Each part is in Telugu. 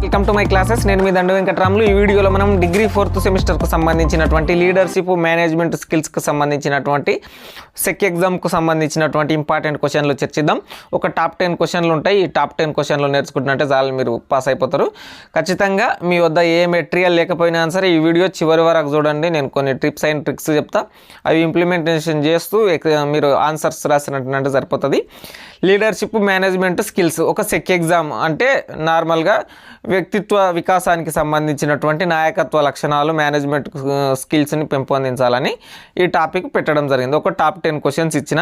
Welcome to my classes. నేను మీ దండు వెంకటరాములు. ఈ వీడియోలో మనం డిగ్రీ 4th సెమిస్టర్కు సంబంధించినటువంటి లీడర్షిప్ మేనేజ్మెంట్ స్కిల్స్కి సంబంధించినటువంటి సెక్ ఎగ్జామ్కు సంబంధించినటువంటి ఇంపార్టెంట్ క్వశ్చన్లు చర్చిద్దాం. ఒక టాప్ 10 క్వశ్చన్లు ఉంటాయి. ఈ టాప్ 10 క్వశ్చన్లు నేర్చుకుంటున్నట్టే చాలు, మీరు పాస్ అయిపోతారు. ఖచ్చితంగా మీ వద్ద ఏ మెటీరియల్ లేకపోయినా సరే ఈ వీడియో చివరి వరకు చూడండి. నేను కొన్ని టిప్స్ అండ్ ట్రిక్స్ చెప్తా, అవి ఇంప్లిమెంటేషన్ చేస్తూ మీరు ఆన్సర్స్ రాసినట్టు సరిపోతుంది. లీడర్షిప్ మేనేజ్మెంట్ స్కిల్స్ ఒక సెక్ ఎగ్జామ్ అంటే నార్మల్గా వ్యక్తిత్వ వికాసానికి సంబంధించినటువంటి నాయకత్వ లక్షణాలు, మేనేజ్మెంట్ స్కిల్స్ని పెంపొందించాలని ఈ టాపిక్ పెట్టడం జరిగింది. ఒక టాప్ 10 క్వశ్చన్స్ ఇచ్చిన,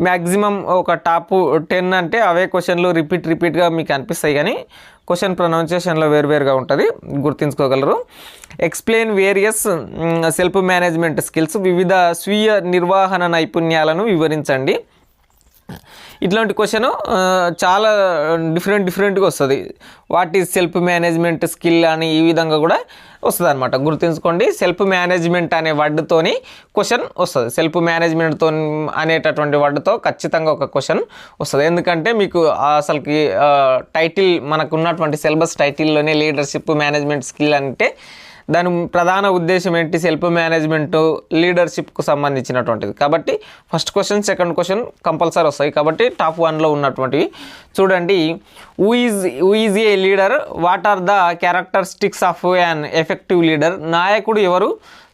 మ్యాక్సిమం ఒక టాప్ 10 అంటే అవే క్వశ్చన్లు రిపీట్గా మీకు అనిపిస్తాయి, కానీ క్వశ్చన్ ప్రొనౌన్సియేషన్లో వేరువేరుగా ఉంటుంది, గుర్తుంచుకోగలరు. Explain various self management skills, వివిధ స్వీయ నిర్వహణ నైపుణ్యాలను వివరించండి. ఇట్లాంటి క్వశ్చన్ చాలా డిఫరెంట్గా వస్తుంది. What is self management skill అని ఈ విధంగా కూడా వస్తుంది అనమాట, గుర్తుంచుకోండి. సెల్ఫ్ మేనేజ్మెంట్ అనే వర్డ్తోని క్వశ్చన్ వస్తుంది. సెల్ఫ్ మేనేజ్మెంట్తో అనేటటువంటి వర్డ్తో ఖచ్చితంగా ఒక క్వశ్చన్ వస్తుంది. ఎందుకంటే మీకు అసలుకి టైటిల్ మనకు ఉన్నటువంటి సిలబస్ టైటిల్లోనే లీడర్షిప్ మేనేజ్మెంట్ స్కిల్ అంటే దాని ప్రధాన ఉద్దేశం ఏంటి, సెల్ఫ్ మేనేజ్మెంట్ లీడర్షిప్కు సంబంధించినటువంటిది. కాబట్టి first question, second question compulsory వస్తాయి. కాబట్టి టాప్ 1లో ఉన్నటువంటివి చూడండి. Who is a leader, what are the characteristics of an effective leader, నాయకుడు ఎవరు,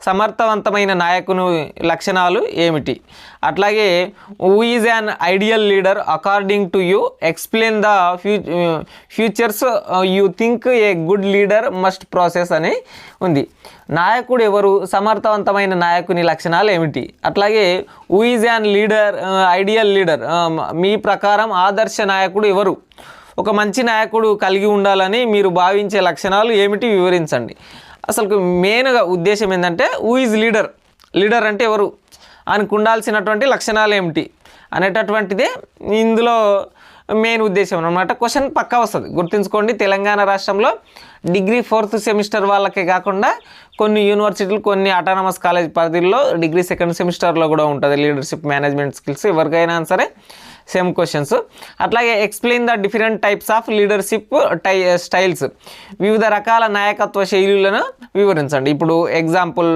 సమర్థవంతమైన నాయకుని లక్షణాలు ఏమిటి. అట్లాగే who is an ideal leader according to you, explain the futures you think a good leader must process అని ఉంది. నాయకుడు ఎవరు, సమర్థవంతమైన నాయకుని లక్షణాలు ఏమిటి. అట్లాగే who is an leader ideal leader, మీ ప్రకారం ఆదర్శ నాయకుడు ఎవరు, ఒక మంచి నాయకుడు కలిగి ఉండాలని మీరు భావించే లక్షణాలు ఏమిటి వివరించండి. అసలు మెయిన్గా ఉద్దేశం ఏంటంటే హూ ఈజ్ లీడర్ అంటే ఎవరు, ఆయనకు ఉండాల్సినటువంటి లక్షణాలు ఏమిటి అనేటటువంటిదే ఇందులో మెయిన్ ఉద్దేశం అన్నమాట. క్వశ్చన్ పక్కా వస్తుంది, గుర్తుంచుకోండి. తెలంగాణ రాష్ట్రంలో డిగ్రీ 4th సెమిస్టర్ వాళ్ళకే కాకుండా కొన్ని యూనివర్సిటీలు, కొన్ని అటానమస్ కాలేజ్ పరిధిలో డిగ్రీ 2nd సెమిస్టర్లో కూడా ఉంటుంది లీడర్షిప్ మేనేజ్మెంట్ స్కిల్స్. ఎవరికైనా సరే సేమ్ క్వశ్చన్స్. అట్లాగే explain the different types of leadership styles, వివిధ రకాల నాయకత్వ శైలులను వివరించండి. ఇప్పుడు ఎగ్జాంపుల్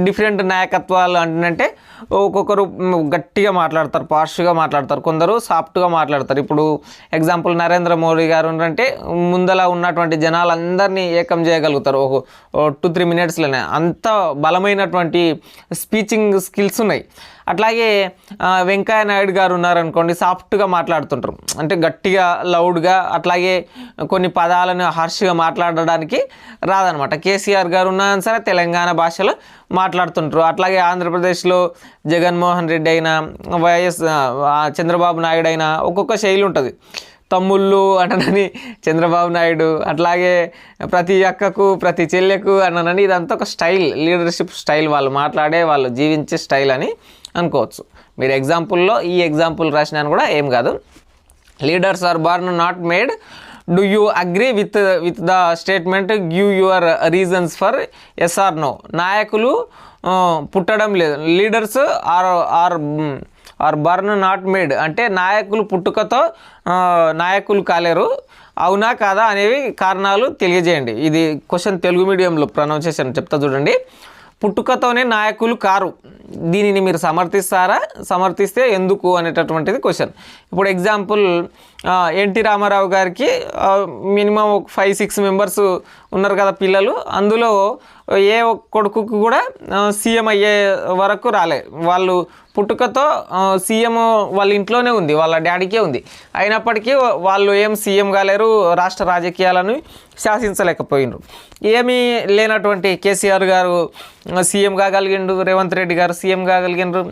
డిఫరెంట్ నాయకత్వాలు అంటే ఒక్కొక్కరు గట్టిగా మాట్లాడతారు, పార్ష్గా మాట్లాడతారు, కొందరు సాఫ్ట్గా మాట్లాడతారు. ఇప్పుడు ఎగ్జాంపుల్ నరేంద్ర మోడీ గారు అంటే ముందల ఉన్నటువంటి జనాలందరినీ ఏకం చేయగలుగుతారు 2-3 మినిట్స్లోనే, అంత బలమైనటువంటి స్పీచింగ్ స్కిల్స్ ఉన్నాయి. అట్లాగే వెంకయ్య నాయుడు గారు ఉన్నారనుకోండి, సాఫ్ట్గా మాట్లాడుతుంటారు, అంటే గట్టిగా లౌడ్గా, అట్లాగే కొన్ని పదాలను హార్ష్గా మాట్లాడడానికి రాదనమాట. కేసీఆర్ గారు ఉన్నా సరే తెలంగాణ భాషలో మాట్లాడుతుంటారు. అట్లాగే ఆంధ్రప్రదేశ్లో జగన్మోహన్ రెడ్డి అయినా, చంద్రబాబు నాయుడు అయినా ఒక్కొక్క శైలి ఉంటుంది. తమ్ముళ్ళు అంటనని చంద్రబాబు నాయుడు, అట్లాగే ప్రతి అక్కకు ప్రతి చెల్లెకు అన్నని, ఇదంతా ఒక స్టైల్, లీడర్షిప్ స్టైల్, వాళ్ళు మాట్లాడే వాళ్ళు జీవించే స్టైల్ అని అనుకోవచ్చు. మీరు ఎగ్జాంపుల్లో ఈ ఎగ్జాంపుల్ రాసినా కూడా ఏం కాదు. Leaders are born not made, do you agree with the statement, give your reasons for yes or no. నాయకులు పుట్టడం లేదు, leaders are born not made అంటే నాయకులు పుట్టుకతో నాయకులు కాలేరు, అవునా కాదా అనేవి కారణాలు తెలియజేయండి. ఇది క్వశ్చన్ తెలుగు మీడియంలో ప్రొనౌన్సియేషన్ చెప్తా చూడండి. పుట్టుకతోనే నాయకులు కారు, దీనిని మీరు సమర్థిస్తారా, సమర్థిస్తే ఎందుకు అనేటటువంటిది క్వశ్చన్. ఇప్పుడు ఎగ్జాంపుల్ ఎన్టీ రామారావు గారికి మినిమం 5-6 మెంబర్స్ ఉన్నారు కదా పిల్లలు, అందులో ఏ కొడుకుకు కూడా సీఎం అయ్యే వరకు రాలే. వాళ్ళు పుట్టుకతో సీఎం వాళ్ళ ఇంట్లోనే ఉంది, వాళ్ళ డాడీకే ఉంది, అయినప్పటికీ వాళ్ళు ఏం సీఎం కాలేరు, రాష్ట్ర రాజకీయాలను శాసించలేకపోయినారు. ఏమీ లేనటువంటి కేసీఆర్ గారు సీఎం కాగలిగిండు, రేవంత్ రెడ్డి గారు సీఎం కాగలిగినారు.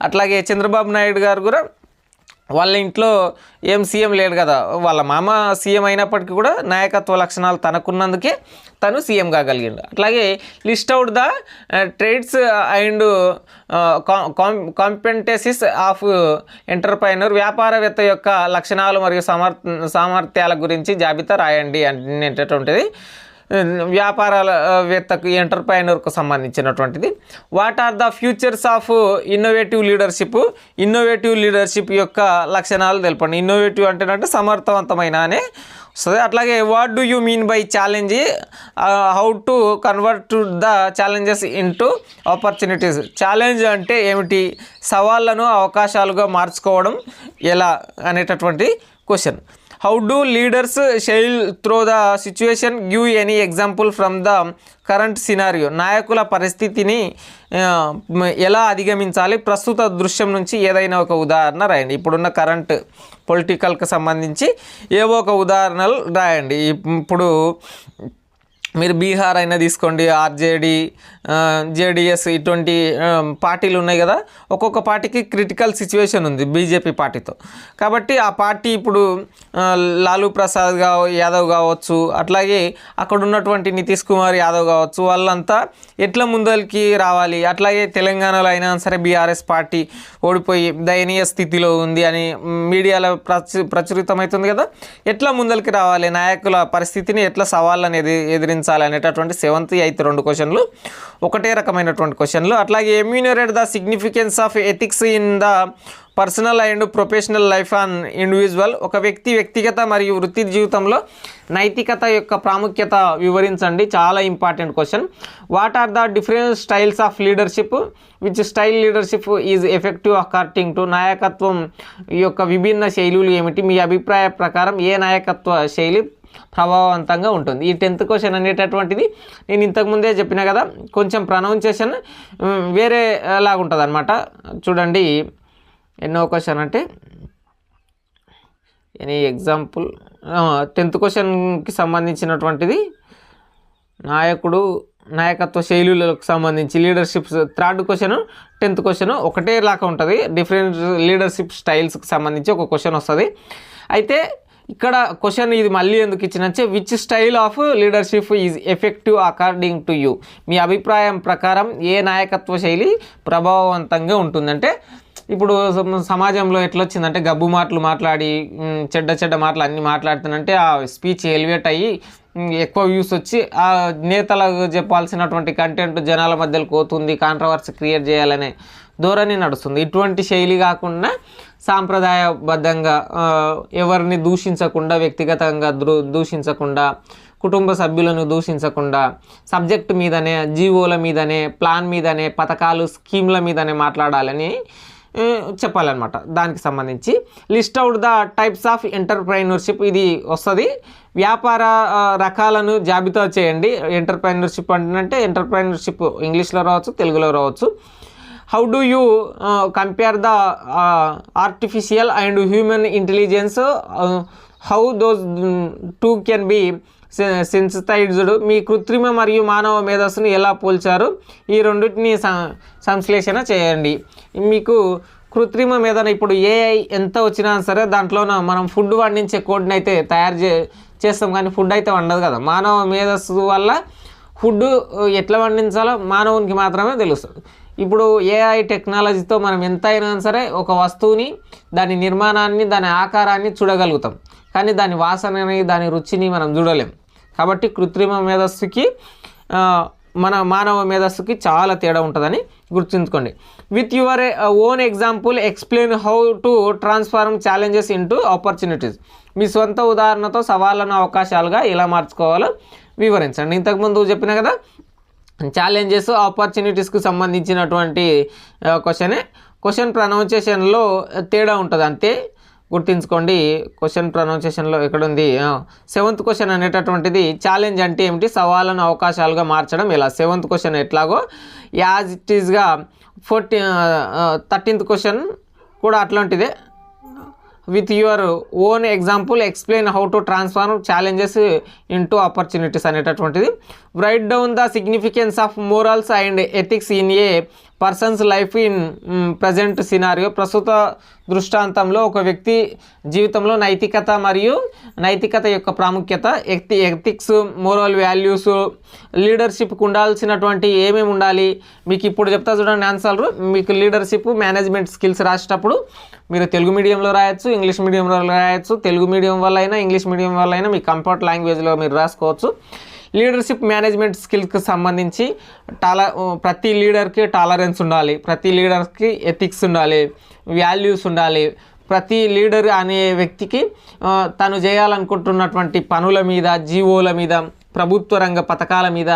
అట్లాగే చంద్రబాబు నాయుడు గారు కూడా వాళ్ళ ఇంట్లో ఏం సీఎం లేడు కదా, వాళ్ళ మామ సీఎం అయినప్పటికీ కూడా నాయకత్వ లక్షణాలు తనకున్నందుకే తను సీఎం కాగలిగిండు. అట్లాగే list out the trades and competencies of entrepreneur, వ్యాపారవేత్త యొక్క లక్షణాలు మరియు సామర్థ్యాల గురించి జాబితా రాయండి అనేటటువంటిది వ్యాపారవేత్తకు, ఎంటర్ప్రైనర్కు సంబంధించినటువంటిది. What are the futures of innovative leadership, innovative leadership యొక్క లక్షణాలు తెలపండి. ఇన్నోవేటివ్ అంటే సమర్థవంతమైన అనే వస్తుంది. అట్లాగే what do you mean by challenge, how to convert the challenges into opportunities. Challenge అంటే ఏమిటి, సవాళ్ళను అవకాశాలుగా మార్చుకోవడం ఎలా అనేటటువంటి question. How do leaders sail through the situation, give any example from the current scenario. నాయకుల పరిస్థితిని ఎలా అధిగమించాలి, ప్రస్తుత దృశ్యం నుంచి ఏదైనా ఒక ఉదాహరణ రాయండి. ఇప్పుడున్న కరెంట్ పొలిటికల్కి సంబంధించి ఏవో ఒక ఉదాహరణలు రాయండి. ఇప్పుడు మీరు బీహార్ అయినా తీసుకోండి, ఆర్జేడీ, జేడిఎస్ ఇటువంటి పార్టీలు ఉన్నాయి కదా. ఒక్కొక్క పార్టీకి క్రిటికల్ సిచ్యువేషన్ ఉంది బీజేపీ పార్టీతో. కాబట్టి ఆ పార్టీ ఇప్పుడు లాలూ ప్రసాద్ యాదవ్ కావచ్చు, అట్లాగే అక్కడ ఉన్నటువంటి నితీష్ కుమార్ యాదవ్ కావచ్చు, వాళ్ళంతా ఎట్లా ముందరికి రావాలి. అట్లాగే తెలంగాణలో అయినా సరే బీఆర్ఎస్ పార్టీ ఓడిపోయి దయనీయ స్థితిలో ఉంది అని మీడియాలో ప్రచురితమవుతుంది కదా. ఎట్లా ముందరికి రావాలి, నాయకుల పరిస్థితిని ఎట్లా సవాళ్ళని ఎదిరించాలి అనేటటువంటి 7th 8th 2 క్వశ్చన్లు ఒకటే రకమైనటువంటి క్వశ్చన్లు. అట్లాగే enumerate the significance of ethics in the personal and professional life on individual. ఒక వ్యక్తిగత మరియు వృత్తి జీవితంలో నైతికత యొక్క ప్రాముఖ్యత వివరించండి. చాలా important question. What are the different styles of leadership, which style leadership is effective according to. నాయకత్వం యొక్క విభిన్న శైలులు ఏమిటి, మీ అభిప్రాయ ప్రకారం ఏ నాయకత్వ శైలి ప్రభావవంతంగా ఉంటుంది. ఈ 10th క్వశ్చన్ అనేటటువంటిది నేను ఇంతకుముందే చెప్పిన కదా, కొంచెం ప్రొనౌన్సియేషన్ వేరే లాగా ఉంటుంది అనమాట. చూడండి ఎన్నో క్వశ్చన్ అంటే ఎనీ ఎగ్జాంపుల్. 10th క్వశ్చన్కి సంబంధించినటువంటిది నాయకత్వ శైలులకు సంబంధించి leadership. 3rd question 10th question ఒకటే లాగా ఉంటుంది. డిఫరెంట్ లీడర్షిప్ స్టైల్స్కి సంబంధించి ఒక క్వశ్చన్ వస్తుంది. అయితే ఇక్కడ క్వశ్చన్ ఇది మళ్ళీ ఎందుకు ఇచ్చినంటే, which style of leadership is effective according to you. మీ అభిప్రాయం ప్రకారం ఏ నాయకత్వ శైలి ప్రభావవంతంగా ఉంటుందంటే, ఇప్పుడు సమాజంలో ఎట్లా వచ్చిందంటే గబ్బు మాటలు మాట్లాడి చెడ్డ మాటలు అన్నీ మాట్లాడుతుందంటే ఆ స్పీచ్ ఎలివేట్ అయ్యి ఎక్కువ వ్యూస్ వచ్చి ఆ నేతలకు చెప్పాల్సినటువంటి కంటెంట్ జనాల మధ్యలో పోతుంది, కాంట్రవర్సీ క్రియేట్ చేయాలనే ధోరణి నడుస్తుంది. ఇటువంటి శైలి కాకుండా సాంప్రదాయబద్ధంగా ఎవరిని దూషించకుండా, వ్యక్తిగతంగా దూషించకుండా, కుటుంబ సభ్యులను దూషించకుండా, సబ్జెక్ట్ మీదనే, జీవోల మీదనే, ప్లాన్ మీదనే, పథకాలు స్కీమ్ల మీదనే మాట్లాడాలని చెప్పాలన్నమాట. దానికి సంబంధించి list out the types of entrepreneurship ఇది వస్తుంది. వ్యాపార రకాలను జాబితా చేయండి. ఎంటర్ప్రైనర్షిప్ అంటే ఎంటర్ప్రైనర్షిప్ ఇంగ్లీష్లో రావచ్చు, తెలుగులో రావచ్చు. How do you compare the artificial and human intelligence, how those two can be sensitised. మీ కృత్రిమ మరియు మానవ మేధస్సును ఎలా పోల్చారు, ఈ రెండింటిని సంశ్లేషణ చేయండి. మీకు కృత్రిమ మేధన ఇప్పుడు ఏఐ ఎంత వచ్చినా సరే దాంట్లో మనం ఫుడ్ వండించే కోడ్ని అయితే తయారు చేస్తాం, కానీ ఫుడ్ అయితే వండదు కదా. మానవ మేధస్సు వల్ల ఫుడ్ ఎట్లా వండించాలో మానవునికి మాత్రమే తెలుస్తుంది. ఇప్పుడు ఏఐ టెక్నాలజీతో మనం ఎంతైనా సరే ఒక వస్తువుని, దాని నిర్మాణాన్ని, దాని ఆకారాన్ని చూడగలుగుతాం, కానీ దాని వాసనని, దాని రుచిని మనం చూడలేం. కాబట్టి కృత్రిమ మేధస్సుకి మన మానవ మేధస్సుకి చాలా తేడా ఉంటుందని గుర్తుంచుకోండి. With your own example explain how to transform challenges into opportunities. మీ సొంత ఉదాహరణతో సవాళ్ళను అవకాశాలుగా ఎలా మార్చుకోవాలో వివరించండి. ఇంతకుముందు చెప్పిన కదా, ఛాలెంజెస్ ఆపర్చునిటీస్కి సంబంధించినటువంటి క్వశ్చన్ ప్రొనౌన్సియేషన్లో తేడా ఉంటుంది అంతే, గుర్తుంచుకోండి. క్వశ్చన్ ప్రొనౌన్సియేషన్లో ఎక్కడుంది, 7th క్వశ్చన్ అనేటటువంటిది ఛాలెంజ్ అంటే ఏమిటి, సవాళ్ళను అవకాశాలుగా మార్చడం ఎలా. 7th క్వశ్చన్ ఎట్లాగో యాజ్ ఇట్ ఈస్గా 13th క్వశ్చన్ కూడా అట్లాంటిదే. With your own example explain how to transform challenges into opportunities అనేటటువంటిది. Write down the significance of morals and ethics in a person's life in present scenario. ప్రస్తుత దృష్టాంతంలో ఒక వ్యక్తి జీవితంలో నైతికత యొక్క ప్రాముఖ్యత, ఎథిక్స్, మోరల్ వాల్యూస్, లీడర్షిప్కి ఉండాల్సినటువంటి ఏమేమి ఉండాలి మీకు ఇప్పుడు చెప్తా చూడండి ఆన్సర్. మీకు లీడర్షిప్ మేనేజ్మెంట్ స్కిల్స్ రాసేటప్పుడు మీరు తెలుగు మీడియంలో రాయొచ్చు, ఇంగ్లీష్ మీడియంలో రాయొచ్చు. తెలుగు మీడియం వల్ల అయినా ఇంగ్లీష్ మీడియం వల్ల అయినా మీ కంఫర్ట్ లాంగ్వేజ్లో మీరు రాసుకోవచ్చు. లీడర్షిప్ మేనేజ్మెంట్ స్కిల్స్కి సంబంధించి ప్రతి లీడర్కి టాలరెన్స్ ఉండాలి, ప్రతి లీడర్కి ఎథిక్స్ ఉండాలి, వాల్యూస్ ఉండాలి, ప్రతి లీడర్ అనే వ్యక్తికి తను చేయాలనుకుంటున్నటువంటి పనుల మీద, జీవోల మీద, ప్రభుత్వ రంగ పథకాల మీద,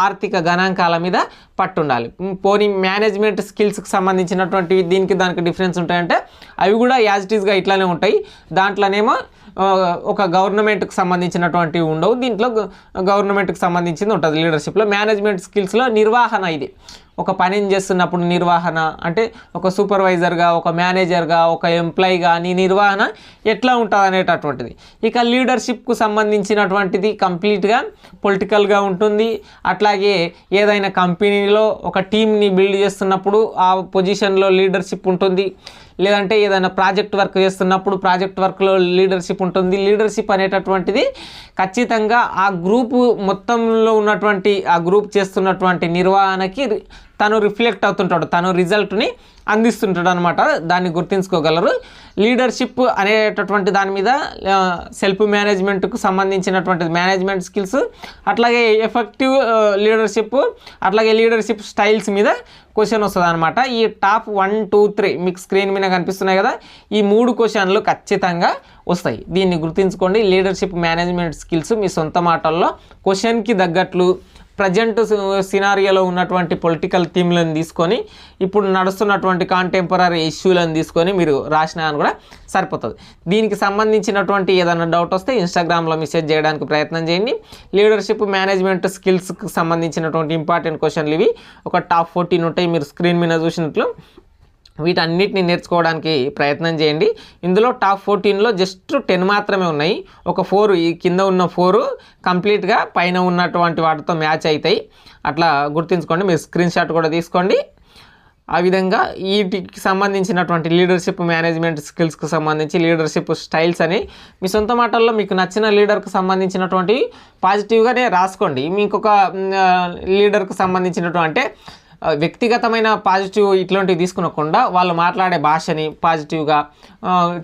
ఆర్థిక గణాంకాల మీద పట్టుండాలి. పోనీ మేనేజ్మెంట్ స్కిల్స్కి సంబంధించినటువంటి దీనికి దానికి డిఫరెన్స్ ఉంటాయంటే అవి కూడా యాజ్ ఇట్ ఈస్గా ఇట్లానే ఉంటాయి. దాంట్లోనేమో ఒక గవర్నమెంట్కి సంబంధించినటువంటివి ఉండవు, దీంట్లో గవర్నమెంట్కి సంబంధించింది ఉంటుంది. లీడర్షిప్లో మేనేజ్మెంట్ స్కిల్స్లో నిర్వహణ, ఇది ఒక పనిని చేస్తున్నప్పుడు నిర్వహణ అంటే ఒక సూపర్వైజర్గా, ఒక మేనేజర్గా, ఒక ఎంప్లాయీగా నీ నిర్వహణ ఎట్లా ఉంటుంది అనేటటువంటిది. ఇక లీడర్షిప్కు సంబంధించినటువంటిది కంప్లీట్గా పొలిటికల్గా ఉంటుంది. అట్లాగే ఏదైనా కంపెనీలో ఒక టీమ్ని బిల్డ్ చేస్తున్నప్పుడు ఆ పొజిషన్లో లీడర్షిప్ ఉంటుంది. లేదంటే ఏదైనా ప్రాజెక్ట్ వర్క్ చేస్తున్నప్పుడు ప్రాజెక్ట్ వర్క్లో లీడర్షిప్ ఉంటుంది. లీడర్షిప్ అనేటటువంటిది ఖచ్చితంగా ఆ గ్రూపు మొత్తంలో ఉన్నటువంటి ఆ గ్రూప్ చేస్తున్నటువంటి నిర్వహణకి తను రిఫ్లెక్ట్ అవుతుంటాడు, తను రిజల్ట్ని అందిస్తుంటాడు అనమాట. దాన్ని గుర్తుంచుకోగలరు. లీడర్షిప్ అనేటటువంటి దాని మీద సెల్ఫ్ మేనేజ్మెంట్కు సంబంధించినటువంటి మేనేజ్మెంట్ స్కిల్స్, అట్లాగే ఎఫెక్టివ్ లీడర్షిప్, అట్లాగే లీడర్షిప్ స్టైల్స్ మీద క్వశ్చన్ వస్తుంది అనమాట. ఈ టాప్ 1, 2, 3 మీకు స్క్రీన్ మీద కనిపిస్తున్నాయి కదా, ఈ 3 క్వశ్చన్లు ఖచ్చితంగా వస్తాయి. దీన్ని గుర్తుంచుకోండి. లీడర్షిప్ మేనేజ్మెంట్ స్కిల్స్ మీ సొంత మాటల్లో క్వశ్చన్కి తగ్గట్లు ప్రజెంట్ సినారియోలో ఉన్నటువంటి పొలిటికల్ థీమ్లను తీసుకొని, ఇప్పుడు నడుస్తున్నటువంటి కాంటెంపరీ ఇష్యూలను తీసుకొని మీరు రాసినా అని కూడా సరిపోతుంది. దీనికి సంబంధించినటువంటి ఏదైనా డౌట్ వస్తే ఇన్స్టాగ్రామ్లో మెసేజ్ చేయడానికి ప్రయత్నం చేయండి. లీడర్షిప్ మేనేజ్మెంట్ స్కిల్స్కి సంబంధించినటువంటి ఇంపార్టెంట్ క్వశ్చన్లు ఇవి ఒక టాప్ 14 ఉంటాయి. మీరు స్క్రీన్ మీద చూసినట్లు వీటన్నిటిని నేర్చుకోవడానికి ప్రయత్నం చేయండి. ఇందులో టాప్ 14లో జస్ట్ 10 మాత్రమే ఉన్నాయి. ఒక 4 ఈ కింద ఉన్న 4 కంప్లీట్గా పైన ఉన్నటువంటి వాటితో మ్యాచ్ అవుతాయి. అట్లా గుర్తుంచుకోండి. మీరు స్క్రీన్ షాట్ కూడా తీసుకోండి. ఆ విధంగా వీటికి సంబంధించినటువంటి లీడర్షిప్ మేనేజ్మెంట్ స్కిల్స్కి సంబంధించి లీడర్షిప్ స్టైల్స్ అని మీ సొంత మాటల్లో మీకు నచ్చిన లీడర్కి సంబంధించినటువంటి పాజిటివ్గానే రాసుకోండి. మీకు ఒక లీడర్కి సంబంధించినటువంటి అంటే వ్యక్తిగతమైన పాజిటివ్ ఇట్లాంటివి తీసుకునకుండా వాళ్ళు మాట్లాడే భాషని పాజిటివ్గా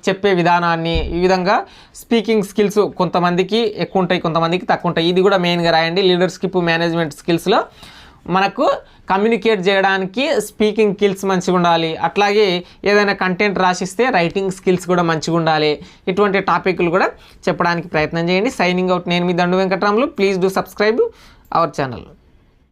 చెప్పే విధానాన్ని, ఈ విధంగా స్పీకింగ్ స్కిల్స్ కొంతమందికి ఎక్కువ ఉంటాయి, కొంతమందికి తక్కువ ఉంటాయి. ఇది కూడా మెయిన్గా రాయండి. లీడర్షిప్ మేనేజ్మెంట్ స్కిల్స్లో మనకు కమ్యూనికేట్ చేయడానికి స్పీకింగ్ స్కిల్స్ మంచిగా ఉండాలి. అట్లాగే ఏదైనా కంటెంట్ రాసిస్తే రైటింగ్ స్కిల్స్ కూడా మంచిగా ఉండాలి. ఇటువంటి టాపిక్లు కూడా చెప్పడానికి ప్రయత్నం చేయండి. Signing out. నేను మీ దండు Venkataramulu. Please do subscribe our channel.